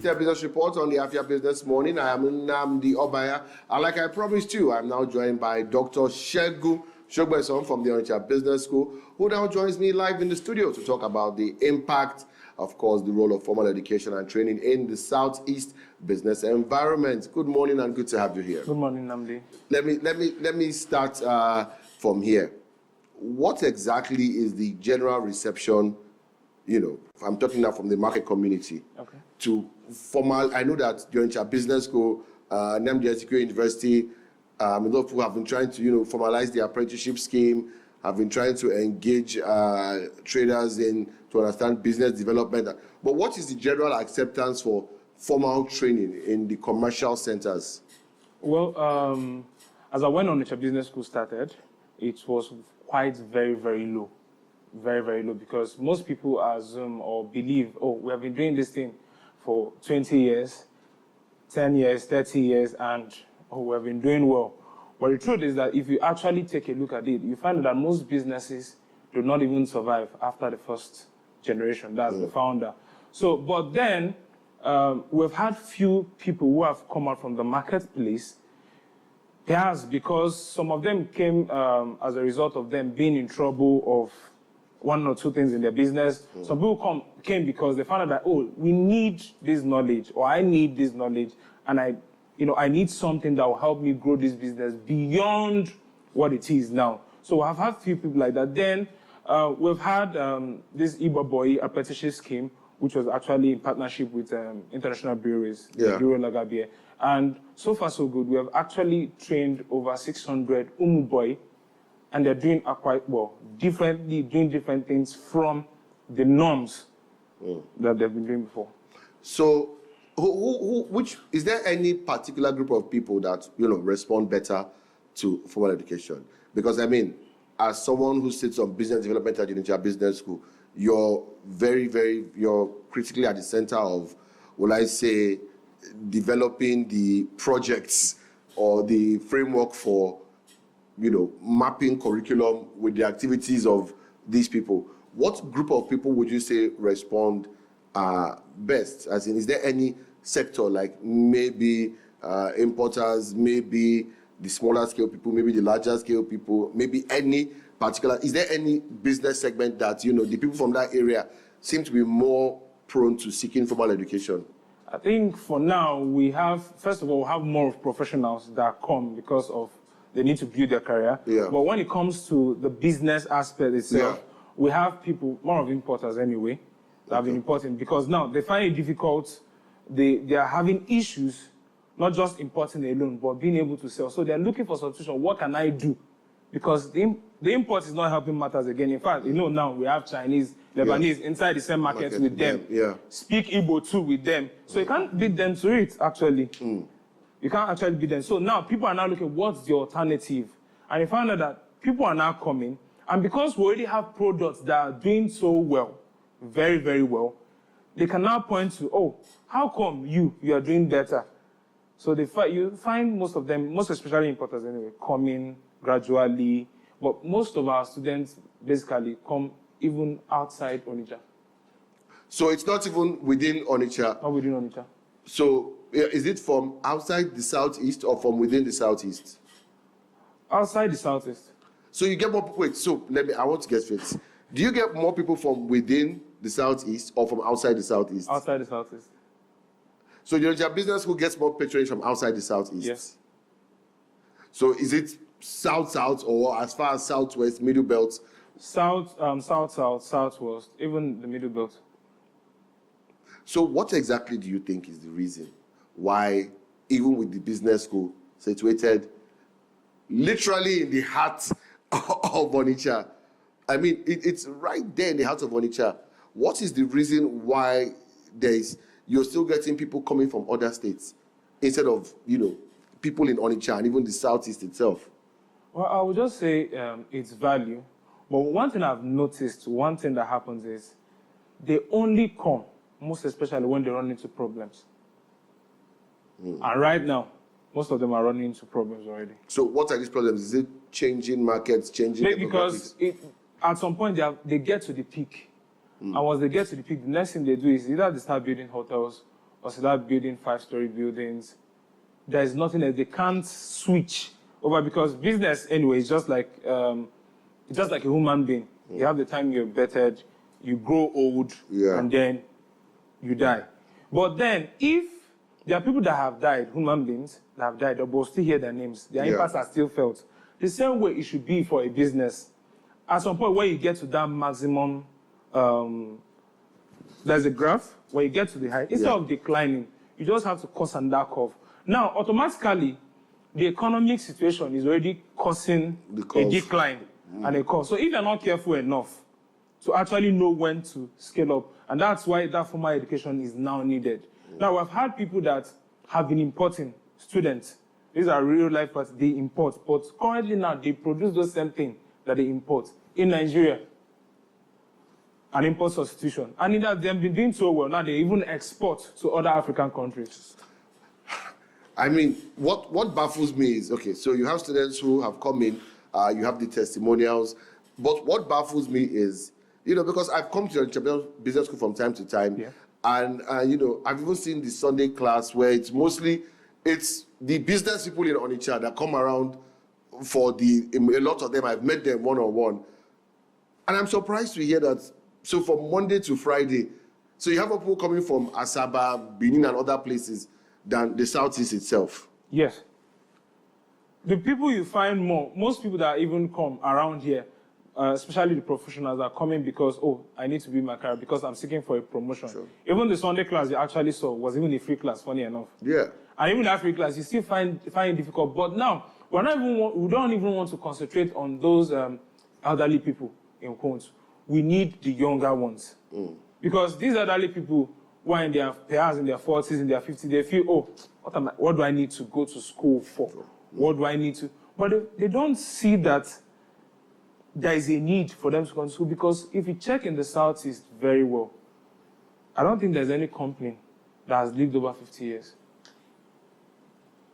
Unlimited Business Report on the Afia Business Morning. I am Nnamdi Obaya. And like I promised you, I'm now joined by Dr. Segun Sogbesan from the Onitsha Business School, who now joins me live in the studio to talk about the impact, of course, the role of formal education and training in the Southeast business environment. Good morning and good to have you here. Good morning, Nnamdi. Let me start from here. What exactly is the general reception? I'm talking now from the market community to formal. I know that the Onitsha Business School, Nnamdi University, a lot of people have been trying to, formalize the apprenticeship scheme, have been trying to engage traders to understand business development. But what is the general acceptance for formal training in the commercial centers? Well, as I went on Onitsha Business School started, it was quite very, very low. Very, very low, because most people assume or believe, we have been doing this thing for 20 years, 10 years, 30 years, and we have been doing well. But the truth is that if you actually take a look at it, you find that most businesses do not even survive after the first generation, that's the founder. So, but then we've had few people who have come out from the marketplace. Yes, because some of them came as a result of them being in trouble of one or two things in their business. Some people came because they found out that, we need this knowledge, or I need this knowledge, and I need something that will help me grow this business beyond what it is now. So I've had few people like that. Then we've had this Igbo Boy apprenticeship scheme, which was actually in partnership with international breweries, Bureau Lagabie. And so far so good. We have actually trained over 600 Umu Boy, and they're doing quite well, doing different things from the norms that they've been doing before. So, which is there any particular group of people that respond better to formal education? Because as someone who sits on business development at Onitsha Business School, you're you're critically at the center of, will I say, developing the projects or the framework for mapping curriculum with the activities of these people. What group of people would you say respond best? As in, is there any sector, like maybe importers, maybe the smaller scale people, maybe the larger scale people, maybe any particular, is there any business segment that, the people from that area seem to be more prone to seeking formal education? I think for now, first of all, we have more of professionals that come because of they need to build their career. Yeah. But when it comes to the business aspect itself, we have people, more of importers anyway, that have been importing, because now they find it difficult. They are having issues, not just importing alone, but being able to sell. So they're looking for solution. What can I do? Because the import is not helping matters again. In fact, now we have Chinese, Lebanese inside the same market with them. Speak Igbo too with them. So you can't beat them to it, actually. You can't actually beat them. So now people are now looking, what's the alternative? And you find out that people are now coming. And because we already have products that are doing so well, very, very well, they can now point to, how come you are doing better? So you find most of them, most especially importers anyway, coming gradually. But most of our students basically come even outside Onitsha. So it's not even within Onitsha? Not within Onitsha. So is it from outside the Southeast or from within the Southeast? Outside the Southeast. So you get more people. Wait, so I want to get straight. Do you get more people from within the Southeast or from outside the Southeast? Outside the Southeast. So your business school gets more patronage from outside the Southeast? Yes. So is it South or as far as Southwest, Middle Belt? South, Southwest, even the Middle Belt. So what exactly do you think is the reason why, even with the business school situated literally in the heart of Onitsha, it's right there in the heart of Onitsha, what is the reason why you're still getting people coming from other states instead of, people in Onitsha and even the Southeast itself? Well, I would just say it's value. But one thing I've noticed, one thing that happens is they only come, most especially when they run into problems. And right now, most of them are running into problems already. So what are these problems? Is it changing markets, changing demographics? Because at some point, they get to the peak. And once they get to the peak, the next thing they do is either they start building hotels or start building 5-story buildings. There is nothing else. They can't switch over because business anyway is just like it's just like a human being. You have the time you're bettered, you grow old, and then you die. But then if there are people that have died, human beings that have died, but we'll still hear their names, their impacts are still felt. The same way it should be for a business. At some point where you get to that maximum, there's a graph, where you get to the height, instead of declining, you just have to cross on that curve. Now, automatically, the economic situation is already causing a decline and a curve. So if you're not careful enough to actually know when to scale up, and that's why that formal education is now needed. Now, we've had people that have been importing students. These are real life parts, they import. But currently now, they produce the same thing that they import in Nigeria. An import substitution. And in that, they've been doing so well. Now they even export to other African countries. I mean, what baffles me is, okay, so you have students who have come in, you have the testimonials, but what baffles me is, because I've come to the business school from time to time, and, I've even seen the Sunday class where it's the business people in Onitsha that come around for a lot of them, I've met them one-on-one, and I'm surprised to hear that, so from Monday to Friday, so you have people coming from Asaba, Benin, and other places than the Southeast itself. Yes. The people you find most people that even come around here, especially the professionals, are coming because, I need to build my career because I'm seeking for a promotion. Sure. Even the Sunday class you actually saw was even a free class, funny enough. Yeah. And even that free class, you still find it difficult. But now, we don't even want to concentrate on those elderly people, in quotes. We need the younger ones. Because these elderly people, who are in their 40s, in their 50s, they feel, what do I need to go to school for? What do I need to? But they don't see that there is a need for them to go to school, because if you check in the Southeast very well, I don't think there's any company that has lived over 50 years.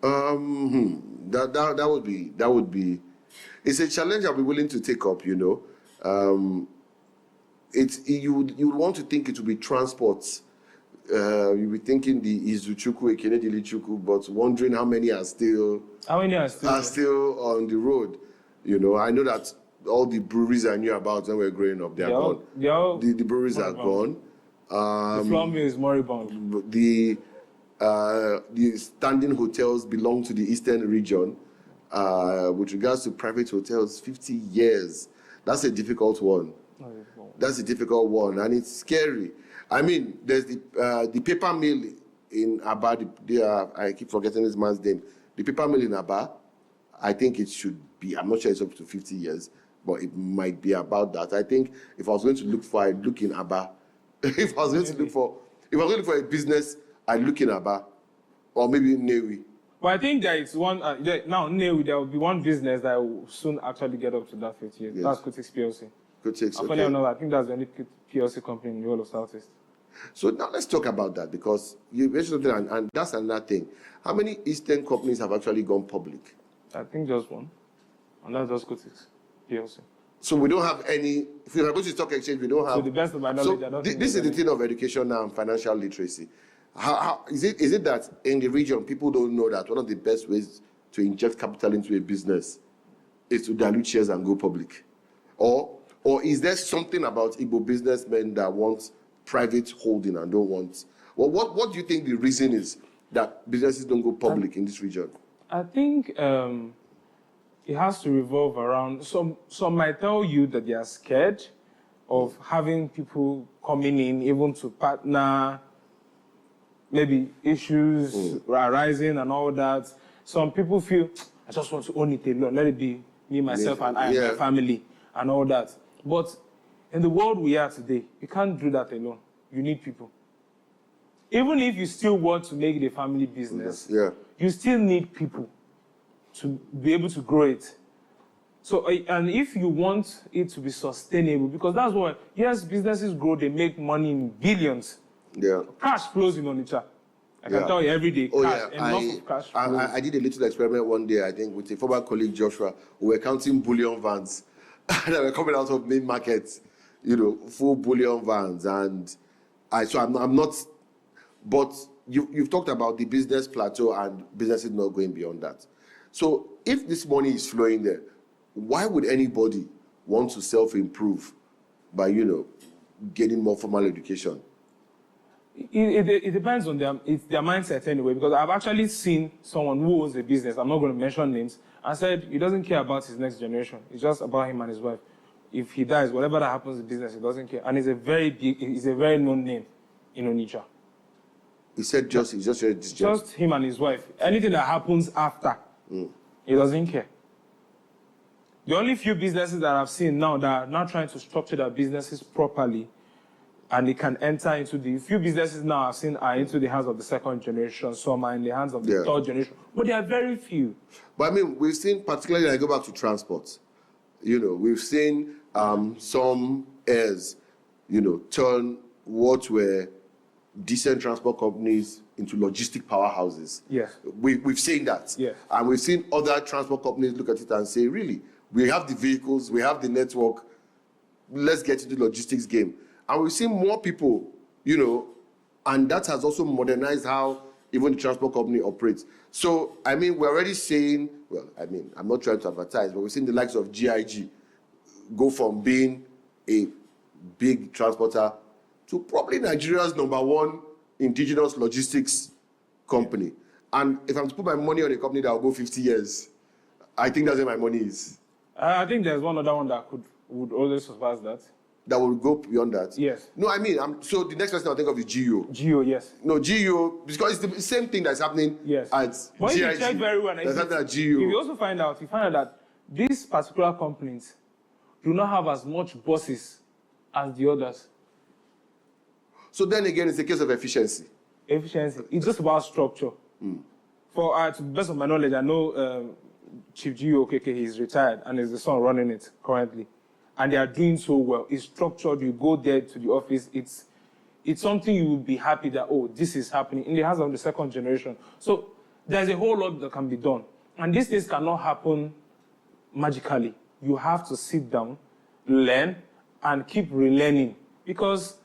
That would be, it's a challenge I'll be willing to take up, you would want to think it would be transports. You'll be thinking the Izuchukwu, Ekenedilichukwu, but wondering how many are still on the road. I know that all the breweries I knew about when we were growing up, they are gone. The breweries are gone. The flour mill is moribund. The standing hotels belong to the Eastern region. With regards to private hotels, 50 years. That's a difficult one. That's a difficult one, and it's scary. I mean, there's the paper mill in Aba. I keep forgetting this man's name. The paper mill in Aba, I think it should be, I'm not sure it's up to 50 years, but it might be about that. I think if I was going to look for, I'd look in Aba. If I was going to look for a business, I'd look in Aba, or maybe in Newi. But I think there is one, now Newi, there will be one business that will soon actually get up to that 50 years. Yes. That's Kutix PLC. Kutix, okay. I think that's the only PLC company in the whole of Southeast. So now let's talk about that, because you mentioned something, and that's another thing. How many Eastern companies have actually gone public? I think just one, and that's just Kutix PLC. So we don't have any, if we are going to stock exchange, we don't have. To the best of my knowledge, so I don't this is the thing of education now and financial literacy. How is it that in the region people don't know that one of the best ways to inject capital into a business is to dilute shares and go public? Or is there something about Igbo businessmen that want private holding and don't want? Well, what do you think the reason is that businesses don't go public in this region? I think it has to revolve around, some might tell you that they are scared of having people coming in, even to partner, maybe issues arising and all that. Some people feel, I just want to own it alone, let it be me, myself, and I, and my family, and all that. But in the world we are today, you can't do that alone. You need people. Even if you still want to make it a family business, you still need people to be able to grow it. So, and if you want it to be sustainable, because that's why, yes, businesses grow, they make money in billions. Yeah. Cash flows in Onitsha. I can tell you every day, enough of cash flows. I did a little experiment one day, I think, with a former colleague, Joshua. We were counting bullion vans that were coming out of main markets, full bullion vans. And I'm not, but you've talked about the business plateau and businesses not going beyond that. So if this money is flowing there, why would anybody want to self-improve by, getting more formal education? It depends on their mindset anyway, because I've actually seen someone who owns a business, I'm not going to mention names, and said he doesn't care about his next generation. It's just about him and his wife. If he dies, whatever that happens in business, he doesn't care. And he's a very known name in Onitsha. He said just him and his wife. Anything that happens after, he doesn't care. The only few businesses that I've seen now that are now trying to structure their businesses properly, and they can enter into the few businesses now I've seen are into the hands of the second generation, some are in the hands of the third generation, but there are very few. But I mean, we've seen, particularly, I go back to transport, we've seen some heirs, turn what were decent transport companies into logistic powerhouses. Yes. We've seen that. Yes. And we've seen other transport companies look at it and say, really, we have the vehicles, we have the network, let's get into the logistics game. And we've seen more people, and that has also modernized how even the transport company operates. So, I mean, we're already saying, I'm not trying to advertise, but we've seen the likes of GIG go from being a big transporter to probably Nigeria's #1 indigenous logistics company. And if I'm to put my money on a company that will go 50 years, I think that's where my money is. I think there's one other one that would always surpass that. That will go beyond that? Yes. No, I mean, so the next person I'll think of is GEO. GEO, yes. No, GEO, because it's the same thing that's happening at But GIG. if you check very well, that's happening at GEO. you also find out that these particular companies do not have as much bosses as the others. So then again, it's a case of efficiency. Efficiency. It's just about structure. To the best of my knowledge, I know Chief GEO KK, he's retired, and is the son running it currently. And they are doing so well. It's structured. You go there to the office. It's something you will be happy that, this is happening in the hands of the second generation. So there's a whole lot that can be done. And these things cannot happen magically. You have to sit down, learn, and keep relearning. Because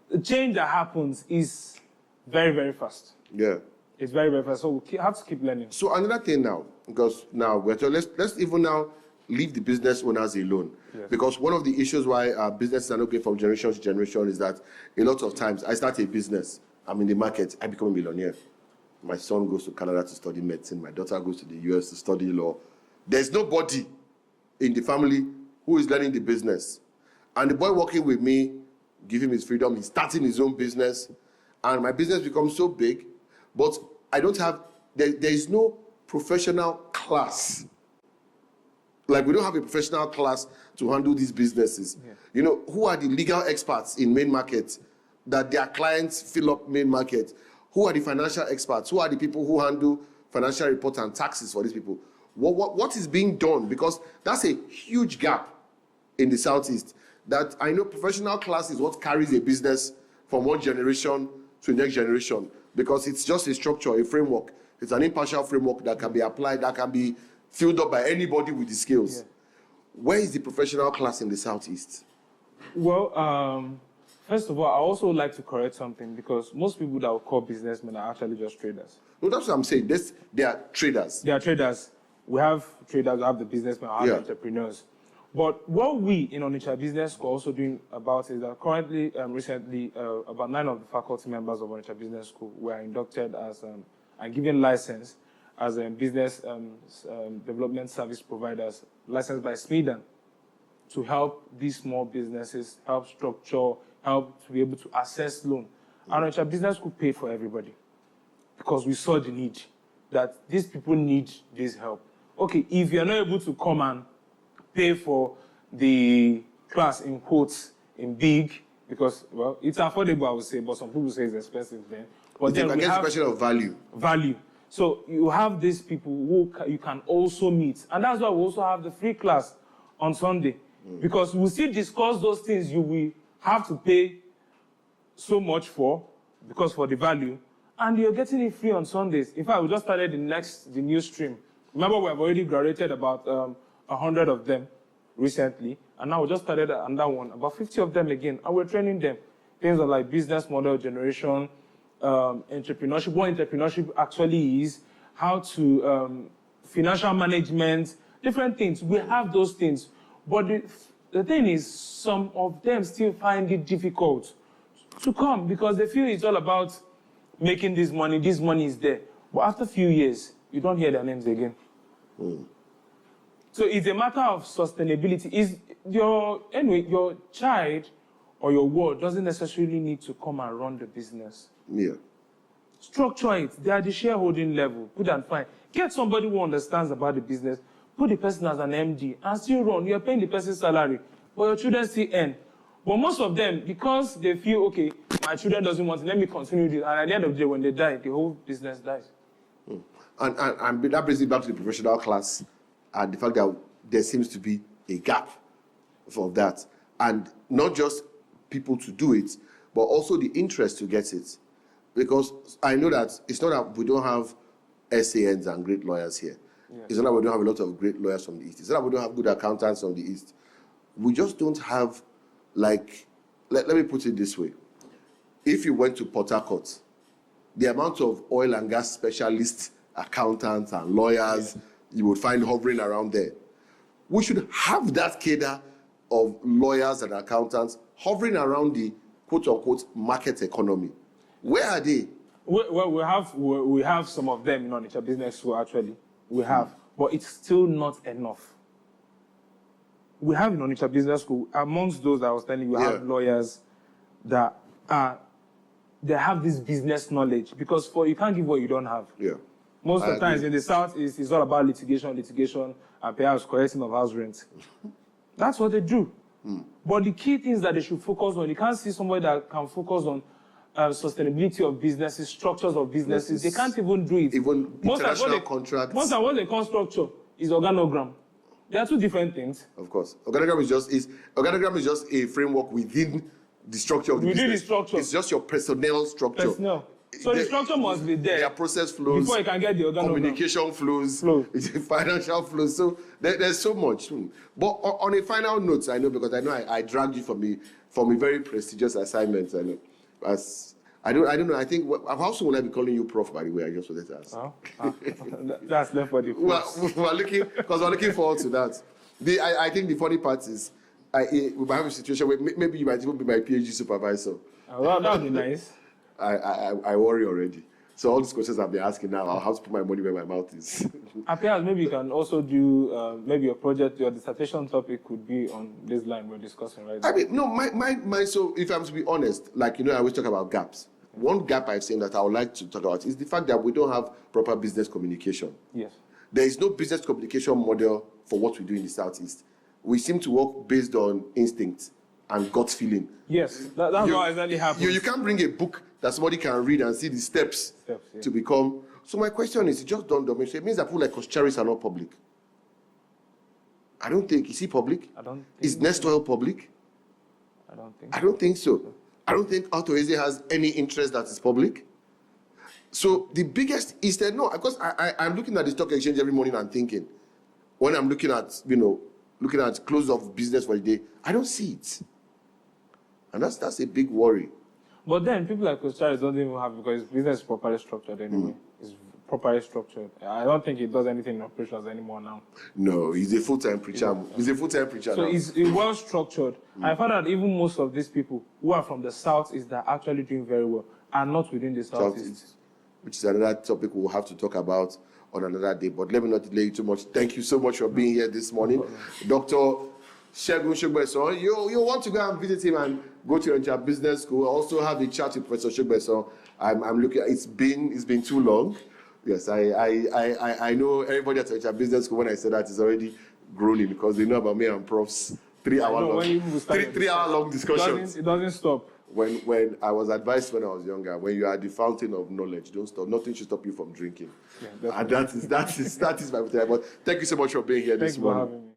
the change that happens is very, very fast. Yeah. It's very, very fast. So we have to keep learning. So another thing now, because now let's even now leave the business owners alone. Yes. Because one of the issues why businesses are not going from generation to generation is that a lot of times I start a business, I'm in the market, I become a millionaire. My son goes to Canada to study medicine, my daughter goes to the US to study law. There's nobody in the family who is learning the business. And the boy working with me, give him his freedom, he's starting his own business, and my business becomes so big, but I don't have, there is no professional class. Like, we don't have a professional class to handle these businesses. Yeah. Who are the legal experts in main market that their clients fill up main market? Who are the financial experts? Who are the people who handle financial reports and taxes for these people? What is being done? Because that's a huge gap in the Southeast. That I know professional class is what carries a business from one generation to the next generation. Because it's just a structure, a framework. It's an impartial framework that can be applied, that can be filled up by anybody with the skills. Yeah. Where is the professional class in the Southeast? Well, first of all, I also like to correct something, because most people that we call businessmen are actually just traders. No, that's what I'm saying. They are traders. They are traders. We have traders, we have the businessmen, we have entrepreneurs. But what we in Onitsha Business School are also doing about is that currently, recently, about 9 of the faculty members of Onitsha Business School were inducted as and given license as business development service providers, licensed by Sweden, to help these small businesses, help structure, help to be able to access loan. And Onitsha Business School paid for everybody, because we saw the need, that these people need this help. Okay, if you're not able to come and pay for the class in quotes in big, because, well, it's affordable, I would say, but some people say it's expensive then. But then I guess the question of value. Value. So you have these people who you can also meet. And that's why we also have the free class on Sunday. Because we'll still discuss those things you will have to pay so much for, because for the value, and you're getting it free on Sundays. In fact, we just started the new stream. Remember, we have already graduated about 100 of them recently, and now we just started another one, about 50 of them again, and we're training them. Things like business model generation, entrepreneurship, what entrepreneurship actually is, how to financial management, different things. We have those things, but the thing is, some of them still find it difficult to come because they feel it's all about making this money is there. But after a few years, you don't hear their names again. So it's a matter of sustainability. Your child or your ward doesn't necessarily need to come and run the business. Yeah. Structure it. They are the shareholding level. Good and fine. Get somebody who understands about the business. Put the person as an MD and still run. You're paying the person's salary, but your children still earn. But most of them, because they feel, okay, my children doesn't want it, let me continue this. And at the end of the day, when they die, the whole business dies. And that brings it back to the professional class and the fact that there seems to be a gap for that. And not just people to do it, but also the interest to get it. Because I know that it's not that we don't have SANs and great lawyers here. Yeah. It's not that we don't have a lot of great lawyers from the East. It's not that we don't have good accountants from the East. We just don't have, like, let me put it this way. If you went to Port Harcourt, the amount of oil and gas specialists, accountants and lawyers you would find hovering around there. We should have that cadre of lawyers and accountants hovering around the quote-unquote market economy. Where are they? Well, we have some of them in Onitsha Business School, actually. We have, but it's still not enough. We have in Onitsha Business School, amongst those that I was telling you, we have lawyers that they have this business knowledge because you can't give what you don't have. Yeah. Most of the times in the South, it's all about litigation, and perhaps collecting of house rent. That's what they do. But the key things that they should focus on, you can't see somebody that can focus on sustainability of businesses, structures of businesses. They can't even do it. Even international contracts. Most of what they call structure is organogram. They are two different things. Of course. Organogram is just a framework within the structure of the business. Within the structure. It's just your personnel structure. Personnel. So the structure must be there. Their process flows. Before you can get the organogram. Communication flows. Financial flows. So there's so much. But on a final note, I know I dragged you from a very prestigious assignment. I know. I don't know. I think how soon will I be calling you Prof? By the way, I just wanted to ask. That's left for the we're looking forward to that. I think the funny part is we might have a situation where maybe you might even be my PhD supervisor. Well, that would be nice. I worry already. So all these questions I've been asking now, I'll have to put my money where my mouth is. Perhaps maybe you can also do maybe your project, your dissertation topic could be on this line we're discussing right now. I mean, no, so if I'm to be honest, like, I always talk about gaps. One gap I've seen that I would like to talk about is the fact that we don't have proper business communication. Yes. There is no business communication model for what we do in the Southeast. We seem to work based on instinct and gut feeling. Yes, that's what exactly happens. You can't bring a book that somebody can read and see the steps to become. So my question is, it just dawned on me. So it means that people like Koscheris are not public. I don't think. Is he public? I don't think. Is Nest Oil public? I don't think. I don't think so. I don't think Autoese has any interest that is public. So the biggest is that because I'm looking at the stock exchange every morning and thinking, when I'm looking at close of business for the day, I don't see it. And that's a big worry. But then people like Koscheris don't even have, because his business is properly structured anyway. It's properly structured. I don't think he does anything in operations anymore now. No, he's a full-time preacher. He's a full-time preacher so now. It's well structured. I found that even most of these people who are from the South is that actually doing very well are not within the Southeast. Which is another topic we'll have to talk about on another day. But let me not delay you too much. Thank you so much for being here this morning. Dr. Segun Sogbesan, you want to go and visit him and go to Onitsha Business School. Also have a chat with Professor Sogbesan. I'm looking. It's been too long. Yes, I know everybody at Onitsha Business School. When I said that, is already groaning because they know about me and Prof's 3 hour long discussions. It doesn't stop. When I was advised when I was younger, when you are the fountain of knowledge, don't stop. Nothing should stop you from drinking. Yeah, and that is my time. But thank you so much for being here this morning. Thank you for having me.